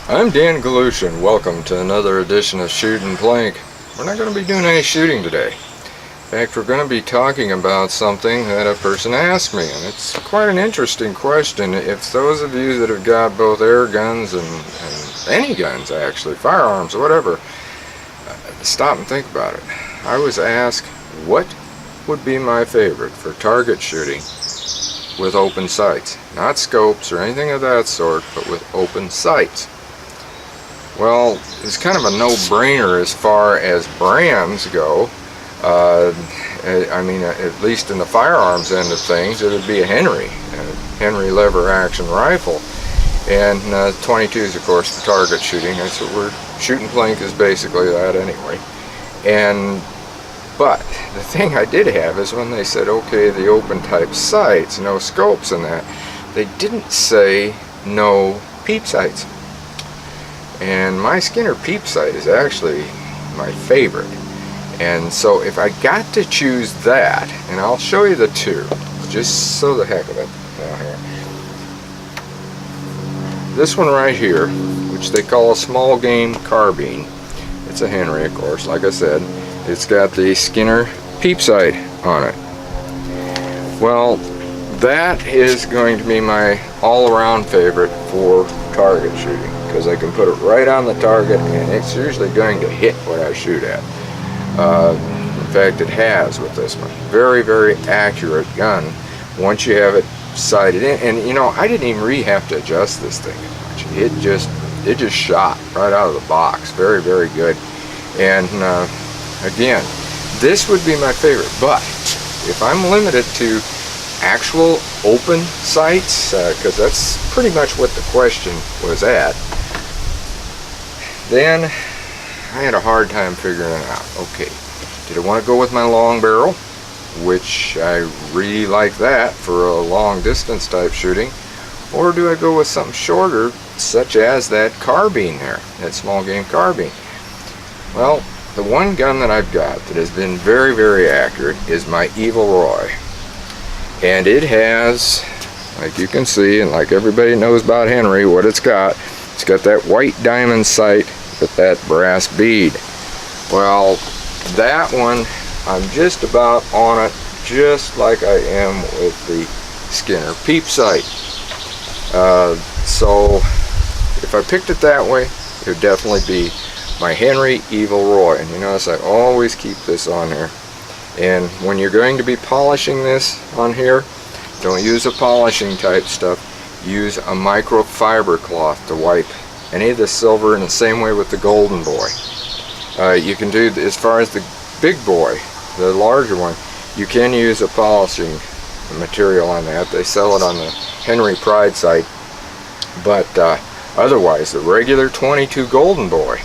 I'm Dan Galushin. Welcome to another edition of Shoot and Plink. We're not going to be doing any shooting today. In fact, we're going to be talking about something that a person asked me, and it's quite an interesting question. If those of you that have got both air guns and any guns actually, firearms or whatever, stop and think about it. I was asked what would be my favorite for target shooting with open sights. Not scopes or anything of that sort, but with open sights. Well, it's kind of a no-brainer as far as brands go. I mean, at least in the firearms end of things, it would be a Henry lever action rifle. And 22s, of course, for target shooting. That's what we're shooting. Plink is basically that anyway. But the thing I did have is when they said, okay, the open type sights, no scopes in that, they didn't say no peep sights. And my Skinner peep sight is actually my favorite. And so if I got to choose that, and I'll show you the two, just so the heck of it. This one right here, which they call a small game carbine, it's a Henry, of course, like I said. It's got the Skinner peep sight on it. Well, that is going to be my all-around favorite for target shooting, because I can put it right on the target and it's usually going to hit what I shoot at. In fact, it has with this one. Very, very accurate gun once you have it sighted in. And you know, I didn't even really have to adjust this thing much. It just shot right out of the box. Very, very good. And again, this would be my favorite. But if I'm limited to actual open sights, because that's pretty much what the question was at, then I had a hard time figuring it out. Okay, did I want to go with my long barrel, which I really like that for a long distance type shooting, or do I go with something shorter, such as that carbine there, that small game carbine? Well, the one gun that I've got that has been very, very accurate is my Evil Roy. And it has, like you can see, and like everybody knows about Henry, what it's got that white diamond sight with that brass bead. Well, that one, I'm just about on it, just like I am with the Skinner peep sight. So, if I picked it that way, it would definitely be my Henry Evil Roy. And you notice I always keep this on there. And when you're going to be polishing this on here, don't use a polishing type stuff. Use a microfiber cloth to wipe any of the silver, in the same way with the Golden Boy. You can do, as far as the big boy, the larger one, you can use a polishing material on that. They sell it on the Henry Pride site. But otherwise, the regular 22 Golden Boy,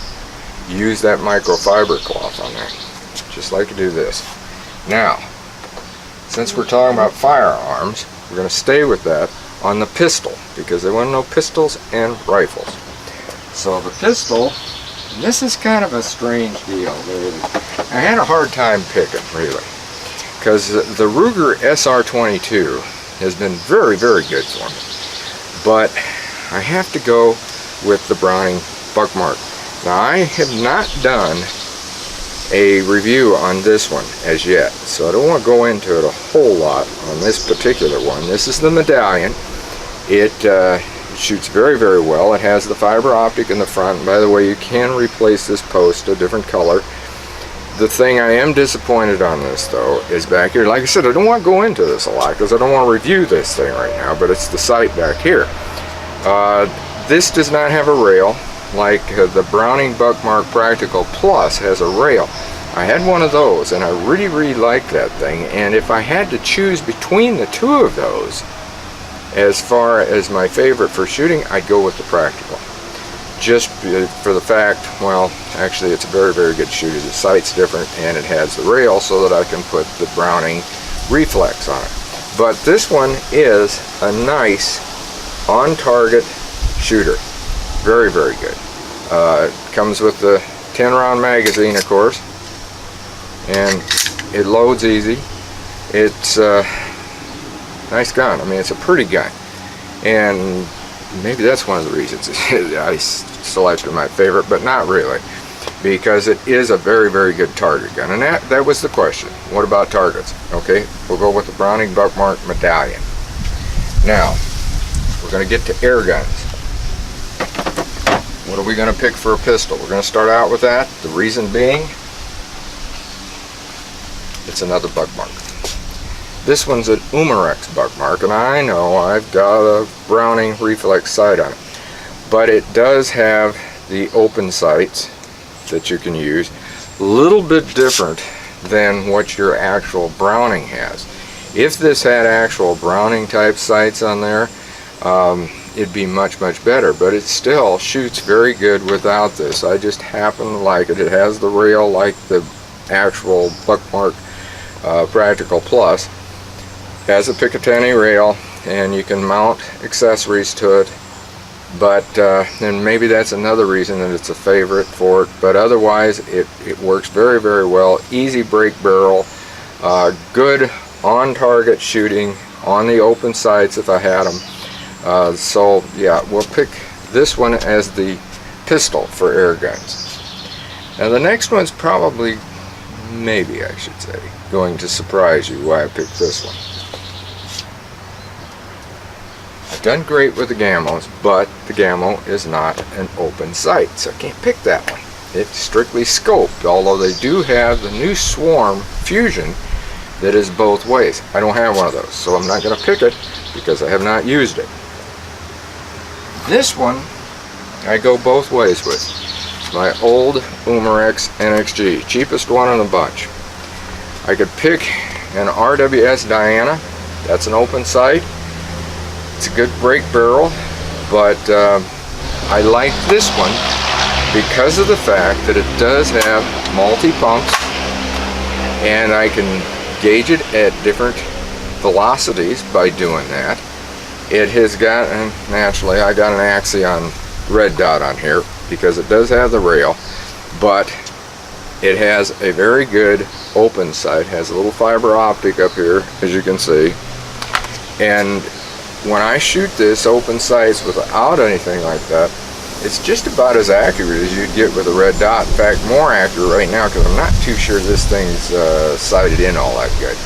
use that microfiber cloth on there, just like you do this. Now, since we're talking about firearms, we're going to stay with that on the pistol, because they want to know pistols and rifles. So the pistol, and this is kind of a strange deal. I had a hard time picking, really, because the Ruger SR22 has been very, very good for me. But I have to go with the Browning Buckmark. Now, I have not done a review on this one as yet, so I don't want to go into it a whole lot on this particular one. This is the Medallion. It shoots very, very well. It has the fiber optic in the front. And by the way, you can replace this post a different color. The thing I am disappointed on this, though, is back here. Like I said, I don't want to go into this a lot because I don't want to review this thing right now, but it's the sight back here. This does not have a rail like the Browning Buckmark Practical Plus has a rail. I had one of those and I really, really liked that thing, and if I had to choose between the two of those as far as my favorite for shooting, I'd go with the Practical. Just for the fact, well, actually it's a very, very good shooter. The sight's different and it has the rail so that I can put the Browning Reflex on it. But this one is a nice on-target shooter. Very, very good. It comes with the 10-round magazine, of course, and it loads easy. It's a nice gun. I mean, it's a pretty gun. And maybe that's one of the reasons I selected my favorite, but not really, because it is a very, very good target gun. And that was the question. What about targets? Okay, we'll go with the Browning Buckmark Medallion. Now, we're going to get to air guns. What are we going to pick for a pistol? We're going to start out with that. The reason being, it's another Buckmark. This one's an Umarex Buckmark, and I know I've got a Browning reflex sight on it, but it does have the open sights that you can use, a little bit different than what your actual Browning has. If this had actual Browning type sights on there, it'd be much, much better, but it still shoots very good without this. I just happen to like it. It has the rail like the actual Buckmark Practical Plus. It has a Picatinny rail, and you can mount accessories to it, but and maybe that's another reason that it's a favorite for it, but otherwise it works very, very well. Easy break barrel, good on target shooting on the open sights if I had them. So yeah, we'll pick this one as the pistol for air guns. Now the next one's probably, maybe I should say, going to surprise you why I picked this one. I've done great with the Gamos, but the Gamo is not an open sight, so I can't pick that one. It's strictly scoped, although they do have the new Swarm Fusion that is both ways. I don't have one of those, so I'm not going to pick it because I have not used it. This one I go both ways with. My old Umarex NXG, cheapest one in the bunch. I could pick an RWS Diana, that's an open sight. It's a good break barrel, but I like this one because of the fact that it does have multi-pumps, and I can gauge it at different velocities by doing that. It has got, and naturally I got an Axion red dot on here because it does have the rail, but it has a very good open sight. Has a little fiber optic up here, as you can see, and when I shoot this open sights without anything like that, it's just about as accurate as you'd get with a red dot. In fact, more accurate right now because I'm not too sure this thing's sighted in all that good.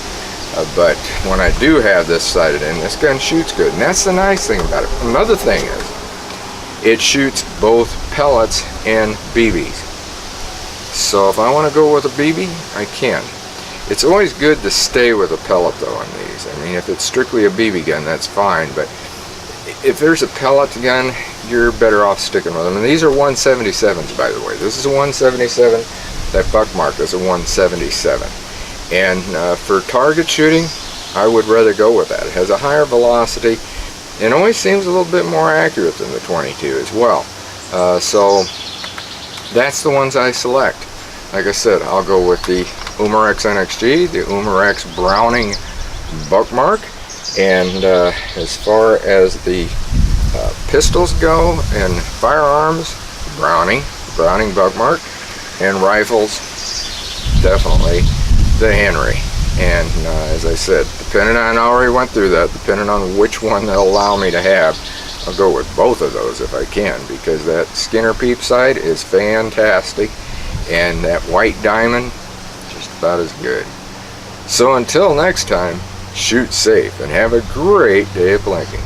But when I do have this sighted in, this gun shoots good, and that's the nice thing about it. Another thing is, it shoots both pellets and BBs. So if I want to go with a BB, I can. It's always good to stay with a pellet though on these. I mean, if it's strictly a BB gun, that's fine, but if there's a pellet gun, you're better off sticking with them. And these are 177s, by the way. This is a 177. That Buckmark is a 177. And for target shooting, I would rather go with that. It has a higher velocity and always seems a little bit more accurate than the 22 as well. So that's the ones I select. Like I said, I'll go with the Umarex NXG, the Umarex Browning Buckmark, and as far as the pistols go and firearms, Browning Buckmark, and rifles, definitely the Henry. And as I said, depending on, I already went through that, depending on which one they'll allow me to have, I'll go with both of those if I can, because that Skinner Peep sight is fantastic, and that white diamond, just about as good. So until next time, shoot safe and have a great day of blinking.